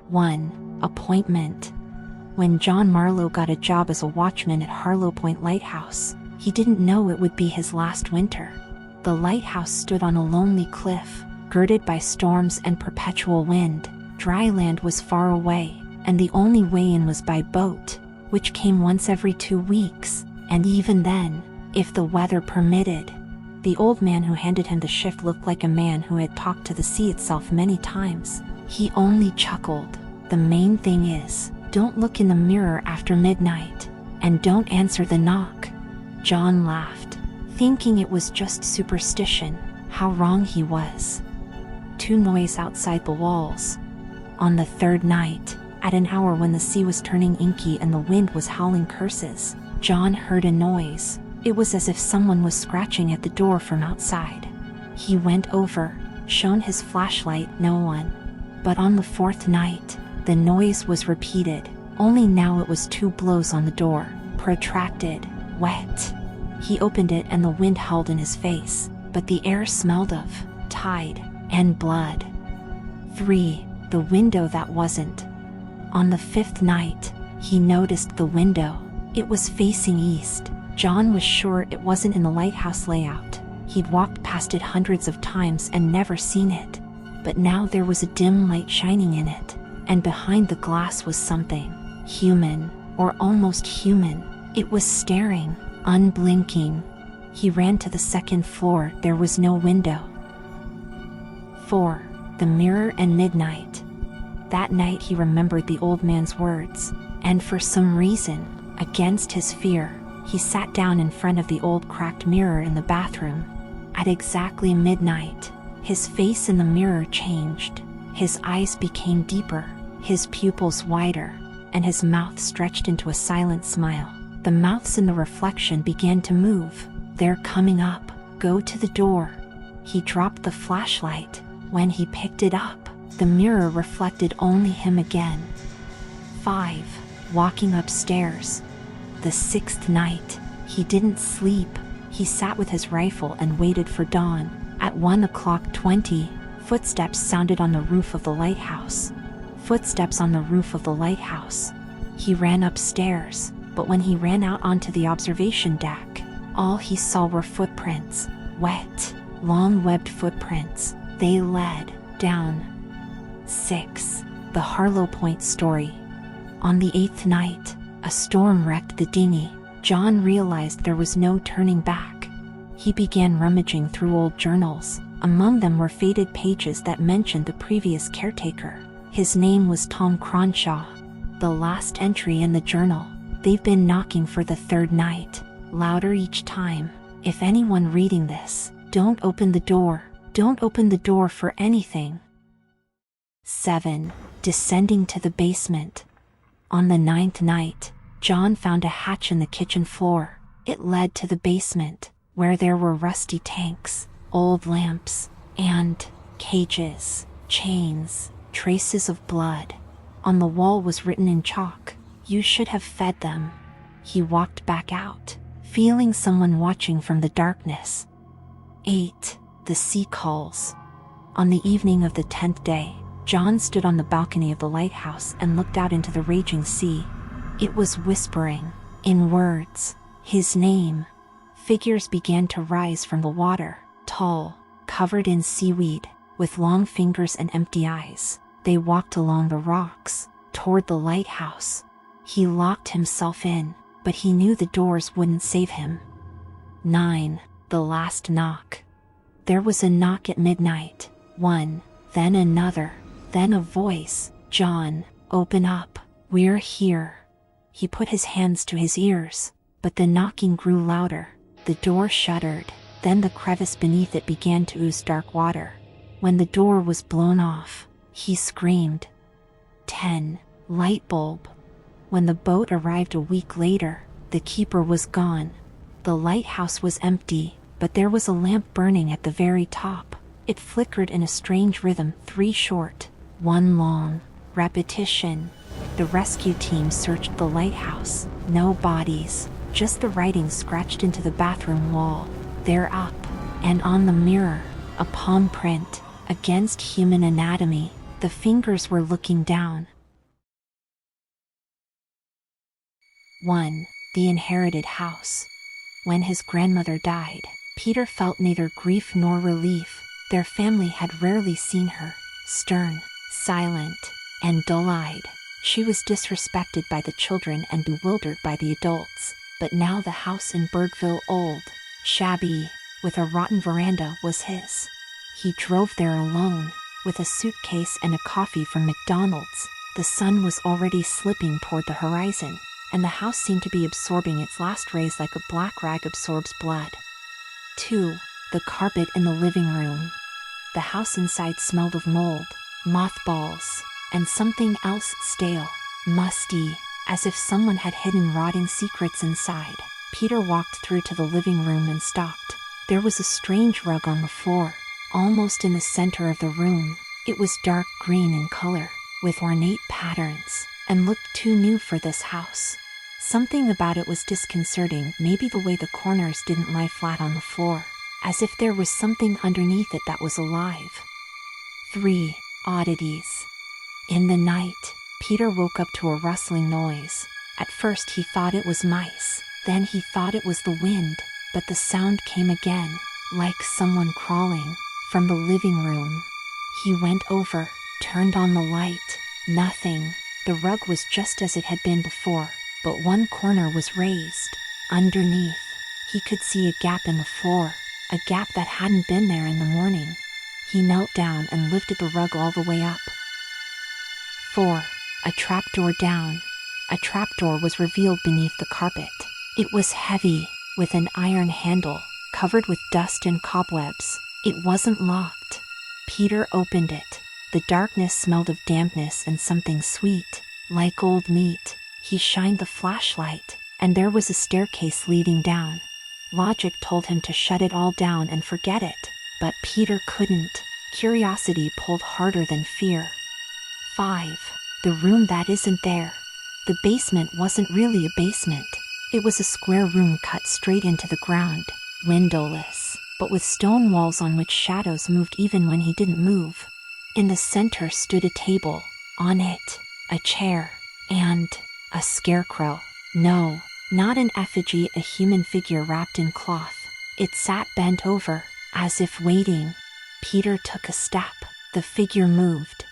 1. Appointment. When John Marlow got a job as a watchman at Harlow Point Lighthouse, he didn't know it would be his last winter. The lighthouse stood on a lonely cliff, girded by storms and perpetual wind. Dry land was far away, and the only way in was by boat, which came once every 2 weeks, and even then, if the weather permitted. The old man who handed him the shift looked like a man who had talked to the sea itself many times. He only chuckled. The main thing is, don't look in the mirror after midnight, and don't answer the knock. John laughed, thinking it was just superstition. How wrong he was. 2 Noise outside the walls. On the 3rd night, at an hour when the sea was turning inky and the wind was howling curses, John heard a noise. It was as if someone was scratching at the door from outside. He went over, shone his flashlight, no one. But on the 4th night, the noise was repeated, only now it was 2 blows on the door, protracted, wet. He opened it and the wind howled in his face, but the air smelled of tide and blood. 3. The window that wasn't. On the 5th night, he noticed the window. It was facing east. John was sure it wasn't in the lighthouse layout. He'd walked past it hundreds of times and never seen it. But now there was a dim light shining in it, and behind the glass was something human, or almost human. It was staring, unblinking. He ran to the 2nd floor. There was no window. 4. The mirror and midnight. That night he remembered the old man's words, and for some reason, against his fear, he sat down in front of the old cracked mirror in the bathroom. At exactly midnight, his face in the mirror changed. His eyes became deeper, his pupils wider, and his mouth stretched into a silent smile. The mouths in the reflection began to move. They're coming up. Go to the door. He dropped the flashlight. When he picked it up, the mirror reflected only him again. 5. Walking upstairs. The 6th night, he didn't sleep. He sat with his rifle and waited for dawn. At 1:20, footsteps sounded on the roof of the lighthouse. Footsteps on the roof of the lighthouse. He ran upstairs, but when he ran out onto the observation deck, all he saw were footprints. Wet, long webbed footprints. They led down. 6. The Harlow Point story. On the 8th night, a storm wrecked the dinghy. John realized there was no turning back. He began rummaging through old journals. Among them were faded pages that mentioned the previous caretaker. His name was Tom Cronshaw. The last entry in the journal: they've been knocking for the 3rd night, louder each time. If anyone reading this, don't open the door. Don't open the door for anything. 7. Descending to the basement. On the 9th night, John found a hatch in the kitchen floor. It led to the basement, where there were rusty tanks, old lamps, and cages, chains, traces of blood. On the wall was written in chalk, "You should have fed them." He walked back out, feeling someone watching from the darkness. 8. The sea calls. On the evening of the 10th day, John stood on the balcony of the lighthouse and looked out into the raging sea. It was whispering, in words, his name. Figures began to rise from the water, tall, covered in seaweed, with long fingers and empty eyes. They walked along the rocks, toward the lighthouse. He locked himself in, but he knew the doors wouldn't save him. 9. The last knock. There was a knock at midnight. 1, then another, then a voice. "John, open up. We're here." He put his hands to his ears, but the knocking grew louder. The door shuddered, then the crevice beneath it began to ooze dark water. When the door was blown off, he screamed. 10. Light bulb. When the boat arrived a week later, the keeper was gone. The lighthouse was empty, but there was a lamp burning at the very top. It flickered in a strange rhythm, 3 short, 1 long. Repetition. The rescue team searched the lighthouse. No bodies, just the writing scratched into the bathroom wall. "They're up." And on the mirror, a palm print, against human anatomy. The fingers were looking down. 1. The inherited house. When his grandmother died, Peter felt neither grief nor relief. Their family had rarely seen her, stern, silent, and dull-eyed. She was disrespected by the children and bewildered by the adults. But now the house in Birdville, old, shabby, with a rotten veranda, was his. He drove there alone, with a suitcase and a coffee from McDonald's. The sun was already slipping toward the horizon, and the house seemed to be absorbing its last rays like a black rag absorbs blood. 2. The carpet in the living room. The house inside smelled of mold, mothballs, and something else stale, musty, as if someone had hidden rotting secrets inside. Peter walked through to the living room and stopped. There was a strange rug on the floor, almost in the center of the room. It was dark green in color, with ornate patterns, and looked too new for this house. Something about it was disconcerting, maybe the way the corners didn't lie flat on the floor, as if there was something underneath it that was alive. 3. Oddities. In the night, Peter woke up to a rustling noise. At first he thought it was mice, then he thought it was the wind, but the sound came again, like someone crawling, from the living room. He went over, turned on the light. Nothing. The rug was just as it had been before, but one corner was raised. Underneath, he could see a gap in the floor, a gap that hadn't been there in the morning. He knelt down and lifted the rug all the way up. 4. A trapdoor down. A trapdoor was revealed beneath the carpet. It was heavy, with an iron handle, covered with dust and cobwebs. It wasn't locked. Peter opened it. The darkness smelled of dampness and something sweet, like old meat. He shined the flashlight, and there was a staircase leading down. Logic told him to shut it all down and forget it, but Peter couldn't. Curiosity pulled harder than fear. 5. The room that isn't there. The basement wasn't really a basement. It was a square room cut straight into the ground, windowless, but with stone walls on which shadows moved even when he didn't move. In the center stood a table, on it, a chair, and a scarecrow. No, not an effigy, a human figure wrapped in cloth. It sat bent over, as if waiting. Peter took a step. The figure moved.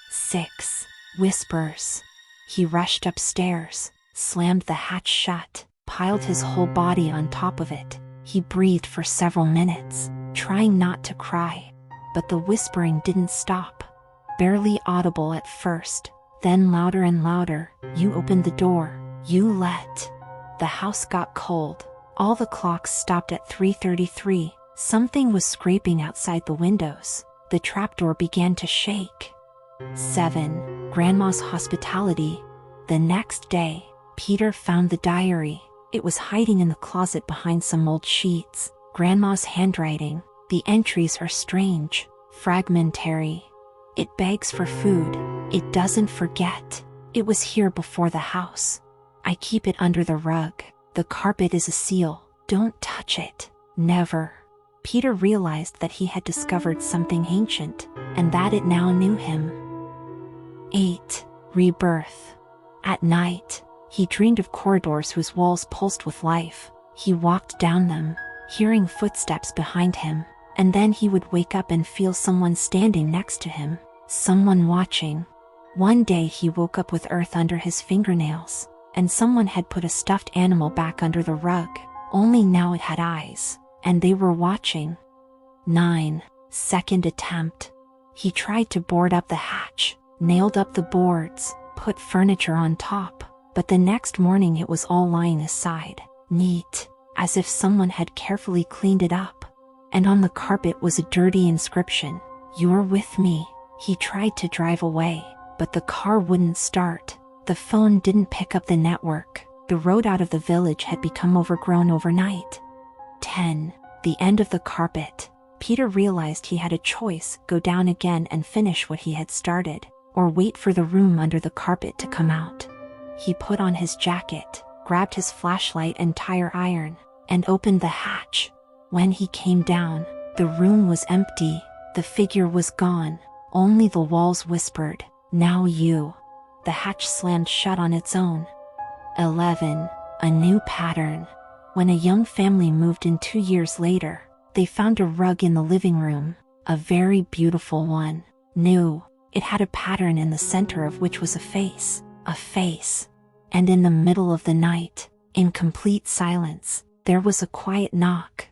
6. Whispers. He rushed upstairs, slammed the hatch shut, piled his whole body on top of it. He breathed for several minutes, trying not to cry. But the whispering didn't stop. Barely audible at first, then louder and louder. You opened the door. You let. The house got cold. All the clocks stopped at 3:33. Something was scraping outside the windows. The trapdoor began to shake. 7. Grandma's hospitality. The next day, Peter found the diary. It was hiding in the closet behind some old sheets. Grandma's handwriting. The entries are strange, fragmentary. It begs for food. It doesn't forget. It was here before the house. I keep it under the rug. The carpet is a seal. Don't touch it. Never. Peter realized that he had discovered something ancient, and that it now knew him. 8. Rebirth. At night, he dreamed of corridors whose walls pulsed with life. He walked down them, hearing footsteps behind him, and then he would wake up and feel someone standing next to him, someone watching. One day he woke up with earth under his fingernails, and someone had put a stuffed animal back under the rug, only now it had eyes, and they were watching. 9. Second attempt. He tried to board up the hatch, nailed up the boards, put furniture on top, but the next morning it was all lying aside, neat, as if someone had carefully cleaned it up. And on the carpet was a dirty inscription, "You're with me." He tried to drive away, but the car wouldn't start. The phone didn't pick up the network. The road out of the village had become overgrown overnight. 10. The end of the carpet. Peter realized he had a choice: go down again and finish what he had started, or wait for the room under the carpet to come out. He put on his jacket, grabbed his flashlight and tire iron, and opened the hatch. When he came down, the room was empty. The figure was gone. Only the walls whispered, "Now you." The hatch slammed shut on its own. 11. A new pattern. When a young family moved in 2 years later, they found a rug in the living room, a very beautiful one. New. It had a pattern in the center of which was a face. And in the middle of the night, in complete silence, there was a quiet knock.